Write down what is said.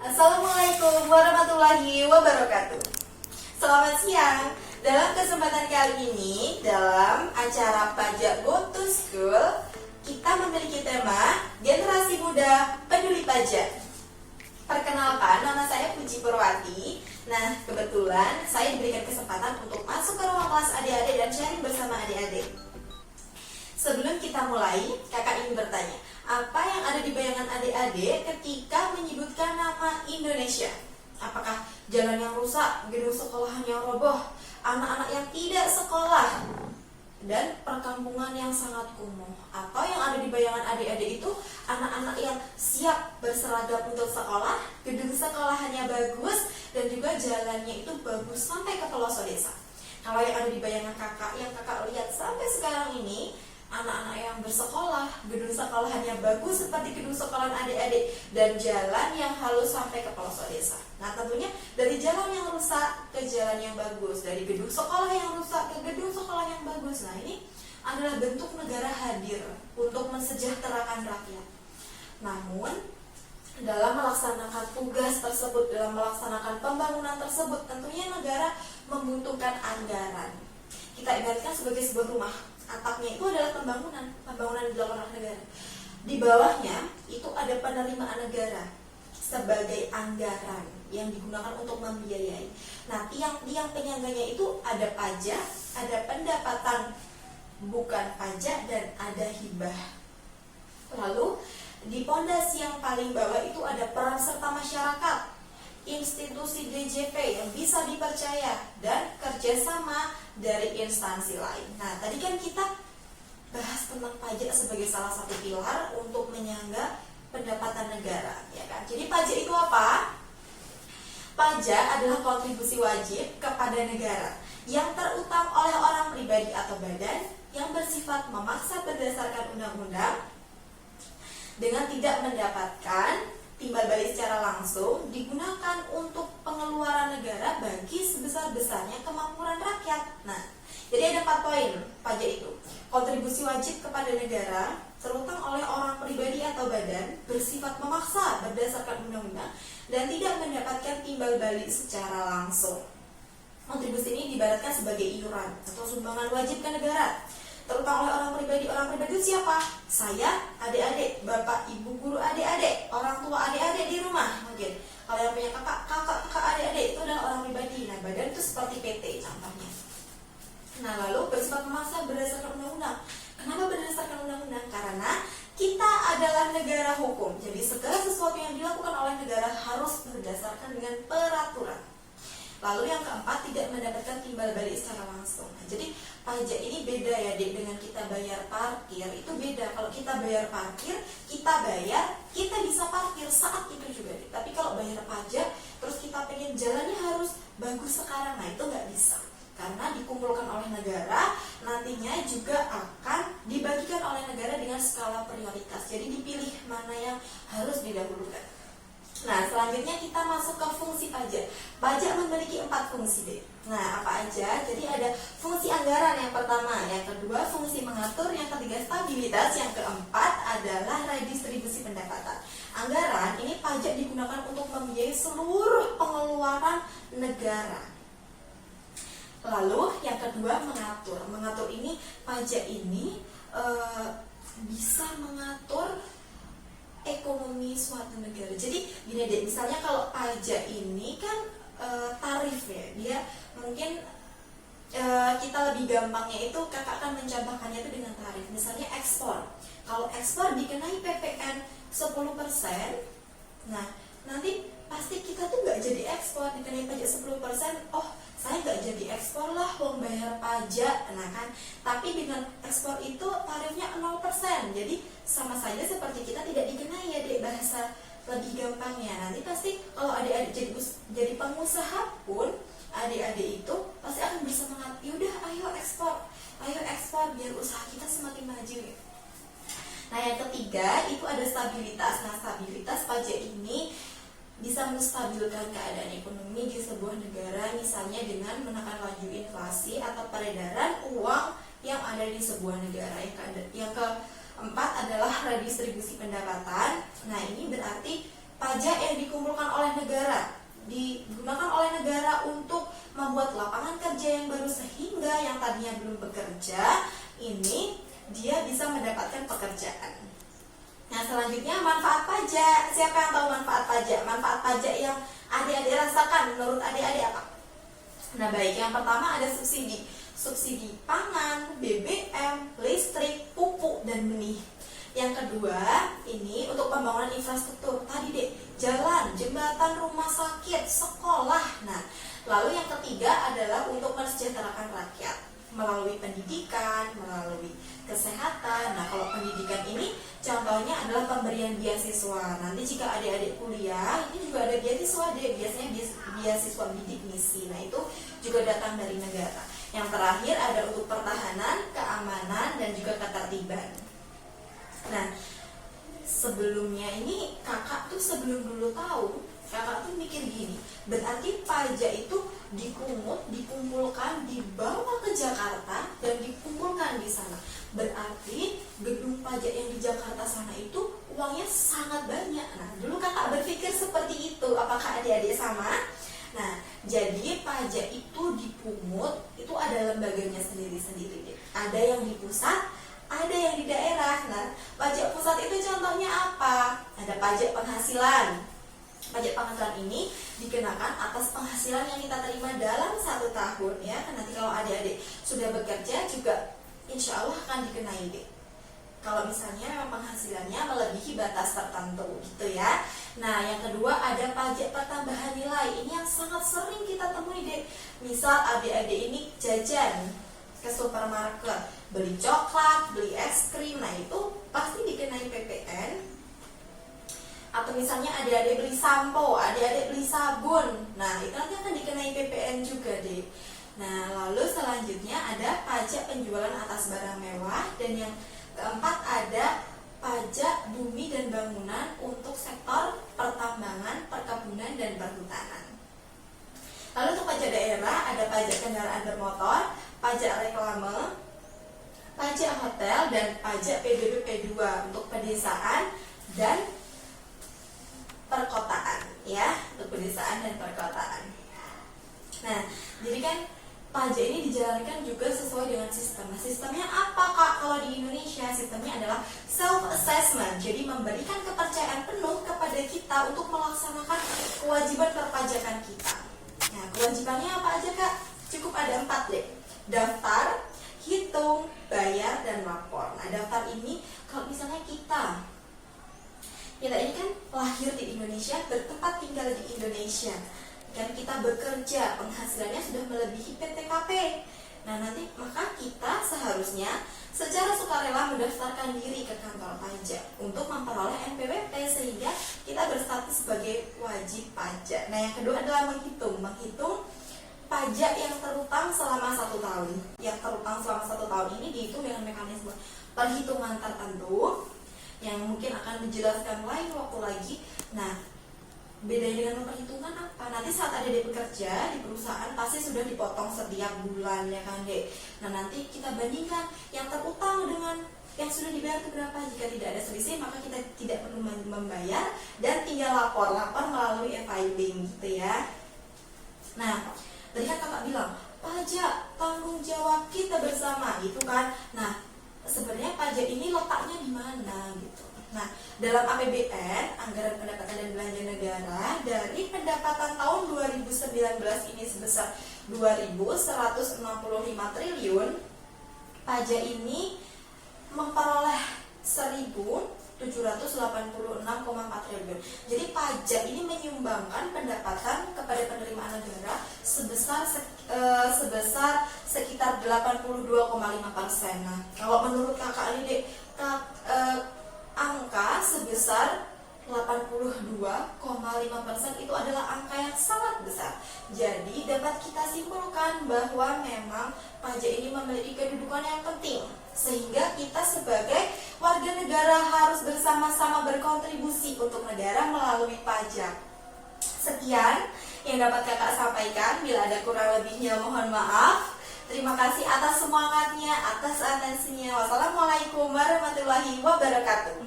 Assalamualaikum warahmatullahi wabarakatuh. Selamat siang. Dalam kesempatan kali ini, dalam acara Pajak Go to School, kita memiliki tema Generasi Muda Peduli Pajak. Perkenalkan, nama saya Puji Purwati. Nah, kebetulan saya diberikan kesempatan untuk masuk ke ruang kelas adik-adik dan sharing bersama adik-adik. Sebelum kita mulai, kakak ingin bertanya, apa yang ada di bayangan adik-adik ketika menyebutkan nama Indonesia? Apakah jalan yang rusak, gedung sekolahan yang roboh, anak-anak yang tidak sekolah, dan perkampungan yang sangat kumuh? Atau yang ada di bayangan adik-adik itu anak-anak yang siap berseragam untuk sekolah, gedung sekolahannya bagus, dan juga jalannya itu bagus sampai ke pelosok desa? Kalau yang ada di bayangan kakak, yang kakak lihat sampai sekarang ini, anak-anak yang bersekolah, gedung sekolahannya bagus seperti gedung sekolahan adik-adik, dan jalan yang halus sampai ke pelosok desa. Nah, tentunya dari jalan yang rusak ke jalan yang bagus, dari gedung sekolah yang rusak ke gedung sekolah yang bagus. Nah, ini adalah bentuk negara hadir untuk mensejahterakan rakyat. Namun, dalam melaksanakan tugas tersebut, dalam melaksanakan pembangunan tersebut, tentunya negara membutuhkan anggaran. Kita ibaratkan sebagai sebuah rumah. Atapnya itu adalah pembangunan yang dilakukan oleh negara. Di bawahnya itu ada penerimaan negara sebagai anggaran yang digunakan untuk membiayai. Nah, tiang-tiang penyangganya itu ada pajak, ada pendapatan bukan pajak, dan ada hibah. Lalu di pondasi yang paling bawah itu ada peran serta masyarakat, institusi DJP yang bisa dipercaya, dan kerjasama dari instansi lain. Nah, tadi kan kita bahas tentang pajak sebagai salah satu pilar untuk menyangga pendapatan negara, ya kan? Jadi pajak itu apa? Pajak adalah kontribusi wajib kepada negara yang terutang oleh orang pribadi atau badan yang bersifat memaksa berdasarkan undang-undang dengan tidak mendapatkan timbal balik secara langsung, digunakan untuk pengeluaran negara bagi sebesar-besarnya kemampuan rakyat. Nah, jadi ada 4 poin pajak itu. Kontribusi wajib kepada negara terutang oleh orang pribadi atau badan bersifat memaksa berdasarkan undang-undang dan tidak mendapatkan timbal balik secara langsung. Kontribusi ini diibaratkan sebagai iuran atau sumbangan wajib ke negara terutama oleh orang pribadi. Orang pribadi itu siapa? Saya, adik-adik, bapak, ibu, guru, adik-adik, orang tua adik-adik di rumah mungkin. Kalau yang punya kakak adik-adik itu adalah orang pribadi. Nah, badan itu seperti PT contohnya. Nah, lalu bersifat memaksa berdasarkan undang-undang. Kenapa berdasarkan undang-undang? Karena kita adalah negara hukum. Jadi segala sesuatu yang dilakukan oleh negara harus berdasarkan dengan peraturan. Lalu yang keempat, tidak mendapatkan timbal balik secara langsung. Nah, jadi pajak ini beda ya, Dek, dengan kita bayar parkir. Itu beda. Kalau kita bayar parkir, kita bisa parkir saat itu juga, Dek. Tapi kalau bayar pajak, terus kita pengen jalannya harus bagus sekarang, nah itu nggak bisa. Karena dikumpulkan oleh negara, nantinya juga akan dibagikan oleh negara dengan skala prioritas. Jadi dipilih mana yang harus didahulukan. Nah, selanjutnya kita masuk ke fungsi pajak. Pajak memiliki 4 fungsi, deh. Nah, apa aja? Jadi ada fungsi anggaran yang pertama, yang kedua fungsi mengatur, yang ketiga stabilitas, yang keempat adalah redistribusi pendapatan. Anggaran ini pajak digunakan untuk membiayai seluruh pengeluaran negara. Lalu yang kedua mengatur. Mengatur ini pajak ini bisa mengatur ekonomi suatu negara. Jadi gini deh, misalnya kalau pajak ini kan tarif ya, dia mungkin kita lebih gampangnya itu kakak akan mencontohkannya itu dengan tarif. Misalnya ekspor. Kalau ekspor dikenai PPN 10%, nah nanti pasti kita tuh nggak jadi ekspor, dikenai pajak 10%. Oh, saya nggak jadi ekspor lah, wong bayar pajak. Nah kan, tapi dengan ekspor itu tarifnya 0%. Jadi sama saja seperti kita tidak dikenai ya, Dek, bahasa lebih gampangnya. Nanti pasti kalau adik-adik jadi pengusaha pun, adik-adik itu pasti akan bersemangat. Yaudah, ayo ekspor biar usaha kita semakin maju. Nah, yang ketiga itu ada stabilitas. Nah, stabilitas pajak ini bisa menstabilkan keadaan ekonomi di sebuah negara, misalnya dengan menekan laju inflasi atau peredaran uang yang ada di sebuah negara. Yang keempat adalah redistribusi pendapatan. Nah, ini berarti pajak yang dikumpulkan oleh negara, digunakan oleh negara untuk membuat lapangan kerja yang baru, sehingga yang tadinya belum bekerja ini dia bisa mendapatkan pekerjaan. Nah, selanjutnya manfaat pajak. Siapa yang tahu manfaat pajak? Manfaat pajak yang adik-adik rasakan menurut adik-adik apa? Nah, baik, yang pertama ada subsidi. Subsidi pangan, BBM, listrik, pupuk, dan benih. Yang kedua, ini untuk pembangunan infrastruktur. Tadi deh, jalan, jembatan, rumah sakit, sekolah. Nah, lalu yang ketiga adalah untuk mensejahterakan rakyat melalui pendidikan, melalui kesehatan. Nah, kalau pendidikan ini contohnya adalah pemberian beasiswa. Nanti jika adik-adik kuliah, ini juga ada beasiswa deh. Biasanya beasiswa bidik misi. Nah, itu juga datang dari negara. Yang terakhir ada untuk pertahanan, keamanan, dan juga ketertiban. Nah, sebelumnya ini kakak tuh sebelum dulu tahu, kakak tuh mikir gini, berarti pajak itu dikumpulkan, dibawa ke Jakarta dan dikumpulkan di sana. Berarti gedung pajak yang di Jakarta sana itu uangnya sangat banyak. Nah, dulu kakak berpikir seperti itu. Apakah adik-adik sama? Nah, jadi pajak itu dipungut, itu ada lembaganya sendiri-sendiri. Ada yang di pusat, ada yang di daerah. Nah, pajak pusat itu contohnya apa? Ada pajak penghasilan. Pajak penghasilan ini dikenakan atas penghasilan yang kita terima dalam 1 tahun ya. Nanti kalau adik-adik sudah bekerja juga insya Allah akan dikenai deh. Kalau misalnya memang penghasilannya melebihi batas tertentu gitu ya. Nah, yang kedua ada pajak pertambahan nilai. Ini yang sangat sering kita temui deh. Misal adik-adik ini jajan ke supermarket, beli coklat, beli es krim, nah itu pasti dikenai PPN. Atau misalnya adik-adik beli sampo, adik-adik beli sabun, nah itu nanti akan dikenai PPN juga deh. Nah, lalu selanjutnya ada pajak penjualan atas barang mewah. Dan yang keempat ada pajak bumi dan bangunan untuk sektor pertambangan, perkebunan, dan perhutanan. Lalu untuk pajak daerah ada pajak kendaraan bermotor, pajak reklame, pajak hotel, dan pajak PBB P2 untuk pedesaan dan perkotaan ya, untuk pedesaan dan perkotaan. Nah, jadi kan pajak ini dijalankan juga sesuai dengan sistem. Nah, sistemnya apa Kak? Kalau di Indonesia sistemnya adalah self-assessment. Jadi memberikan kepercayaan penuh kepada kita untuk melaksanakan kewajiban perpajakan kita. Nah, kewajibannya apa aja Kak? Cukup ada 4 deh. Daftar, hitung, bayar, dan lapor. Nah, daftar ini kalau misalnya kita ini kan lahir di Indonesia, bertempat tinggal di Indonesia, dan kita bekerja, penghasilannya sudah melebihi PTKP. Nah, nanti maka kita seharusnya secara sukarela mendaftarkan diri ke kantor pajak untuk memperoleh NPWP sehingga kita berstatus sebagai wajib pajak. Nah, yang kedua adalah menghitung pajak yang terutang selama 1 tahun. Yang terutang selama 1 tahun ini dihitung dengan mekanisme perhitungan tertentu yang mungkin akan dijelaskan lain waktu lagi. Nah, bedanya dengan perhitungan apa? Nanti saat ada di bekerja di perusahaan pasti sudah dipotong setiap bulan ya kan Dek. Nah, nanti kita bandingkan yang terutang dengan yang sudah dibayar itu berapa. Jika tidak ada selisih maka kita tidak perlu membayar dan tinggal lapor melalui e-filing gitu ya. Nah, tadi kan kakak bilang pajak tanggung jawab kita bersama gitu kan. Nah, sebenarnya pajak ini letaknya di mana gitu. Nah, dalam APBN, anggaran pendapatan dan belanja negara, dari pendapatan tahun 2019 ini sebesar 2.165 triliun, pajak ini memperoleh 1.786,4 triliun. Jadi pajak ini menyumbangkan pendapatan kepada penerimaan negara sebesar sekitar 82,5%. Nah, kalau menurut kakak ini Dek, angka sebesar 82,5% itu adalah angka yang sangat besar. Jadi dapat kita simpulkan bahwa memang pajak ini memiliki kedudukan yang penting, sehingga kita sebagai warga negara harus bersama-sama berkontribusi untuk negara melalui pajak. Sekian yang dapat kakak sampaikan. Bila ada kurang lebihnya mohon maaf. Terima kasih atas semangatnya, atas atensinya. Wassalamualaikum warahmatullahi wabarakatuh.